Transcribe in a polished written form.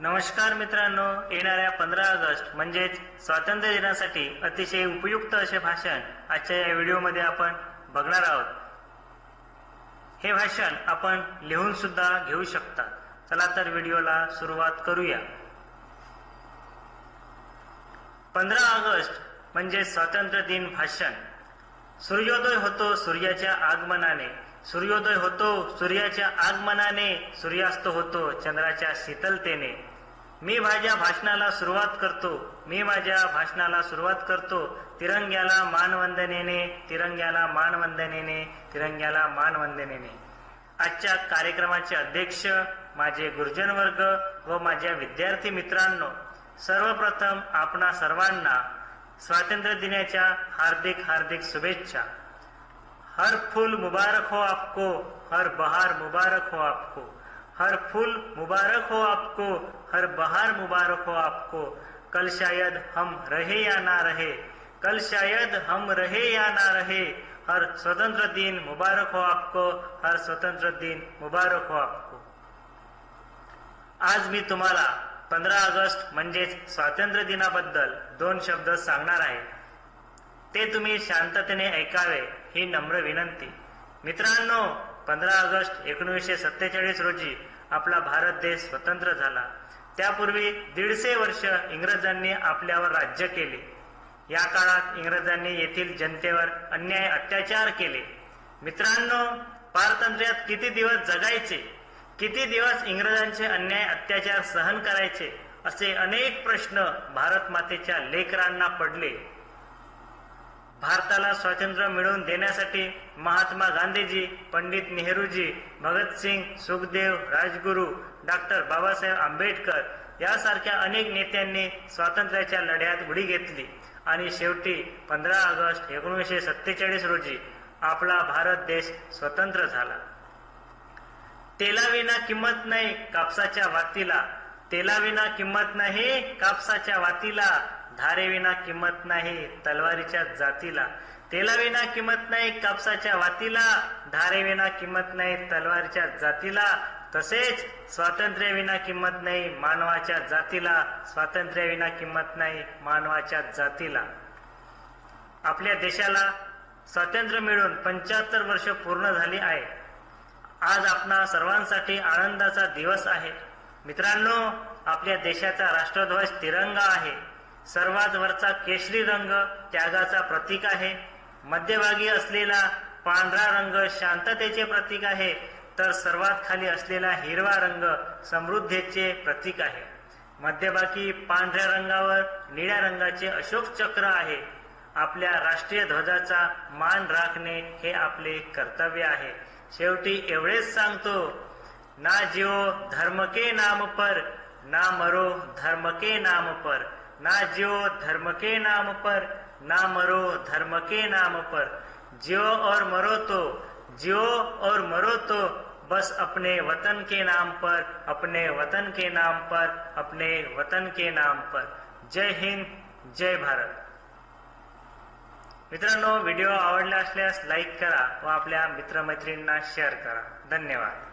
नमस्कार मित्रांनो, येणाऱ्या 15 ऑगस्ट म्हणजेच स्वातंत्र्य दिनासाठी अतिशय उपयुक्त असे भाषण आजच्या या व्हिडिओमध्ये आपण बघणार आहोत। हे भाषण आपण लिहून सुद्धा घेऊ शकता। चला तर व्हिडिओला सुरुवात करूया। 15 ऑगस्ट म्हणजे स्वातंत्र्य दिन भाषण। सूर्योदय होतो सूर्याच्या आगमनाने, सूर्योदय होतो सूर्याच्या आगमनाने, सूर्यास्त होतो चंद्राच्या शीतलतेने। मी माझ्या भाषणाला सुरुवात करतो तिरंग्याला मानवंदनेने, तिरंग्याला मानवंदनेने, तिरंग्याला मानवंदनेने। आजच्या कार्यक्रमाचे अध्यक्ष माझे गुरुजन वर्ग व माझ्या विद्यार्थी मित्रांनो, सर्वप्रथम आपणा सर्वांना स्वातंत्र्य दिनाच्या हार्दिक हार्दिक शुभेच्छा। हर फूल मुबारक हो आपको, हर बहार मुबारक हो आपको, हर फूल मुबारक हो आपको, हर बहार मुबारक हो आपको। कल शायद हम रहे या ना रहे, कल शायद हम रहे या ना रहे, हर स्वतंत्र दिन मुबारक हो आपको, हर स्वतंत्र दिन मुबारक हो आपको। आज मी तुम्हाला 15 ऑगस्ट म्हणजेच स्वातंत्र्य दिनाबद्दल 2 शब्द सांगणार आहे। ते तुम्ही शांततेने ऐकावे ही नम्र विनंती। मित्रांनो, 15 ऑगस्ट 1947 रोजी आपला भारत देश स्वतंत्र झाला। त्यापूर्वी 150 वर्ष इंग्रजांनी आपल्यावर राज्य केले। या काळात इंग्रजांनी येथील जनतेवर अन्याय अत्याचार केले। मित्रांनो, पारतंत्र्यात किती दिवस जगायचे, किती दिवस इंग्रजांचे अन्याय अत्याचार सहन करायचे, असे अनेक प्रश्न भारत मातेच्या लेकरांना पडले। भारताला स्वातंत्र्य मिळवून देण्यासाठी महात्मा गांधीजी, पंडित नेहरूजी, भगतसिंग, सुखदेव, राजगुरू, डॉक्टर बाबासाहेब आंबेडकर यासारख्या अनेक नेत्यांनी स्वातंत्र्याच्या लढ्यात उडी घेतली आणि शेवटी 15 ऑगस्ट 1947 रोजी आपला भारत देश स्वतंत्र झाला। तेलाविना किंमत नाही कापसाच्या वातीला, तेलाविना किंमत नाही कापसाच्या वातीला, धारेविना किंमत नाही तलवारीच्या जातीला। तेलाविना किंमत नाही कापसाच्या वातीला, धारेविना किंमत नाही तलवारीच्या जातीला। तसेच स्वातंत्र्याविना किंमत नाही मानवाच्या जातीला, स्वातंत्र्याविना किंमत नाही मानवाच्या जातीला। आपल्या देशाला स्वातंत्र्य मिळून 75 वर्ष पूर्ण झाली आहे। आज आपणा सर्वांसाठी आनंदाचा दिवस आहे। मित्रांनो, आपल्या देशाचा राष्ट्रध्वज तिरंगा आहे। सर्वात वरचा केशरी रंग त्यागाचा प्रतीक आहे। मध्यभागी असलेला पांढरा रंग शांततेचे प्रतीक आहे, तर सर्वात खाली असलेला हिरवा रंग समृद्धीचे प्रतीक आहे। मध्यभागी पांढऱ्या रंगावर निळ्या रंगाचे अशोक चक्र आहे। आपल्या राष्ट्रीय ध्वजाचा मान राखणे हे आपले कर्तव्य आहे। शेवटी एवढेच सांगतो, ना जियो धर्म के नाम पर, ना मरो धर्म के नाम पर, ना जियो धर्म के नाम पर, ना मरो धर्म के नाम पर। जियो और मरो तो, जियो और मरो तो बस अपने वतन के नाम पर, अपने वतन के नाम पर, अपने वतन के नाम पर। जय हिंद, जय भारत। मित्रांनो, व्हिडिओ आवडला असल्यास लाईक करा व आपल्या मित्रमैत्रिणींना शेअर करा। धन्यवाद।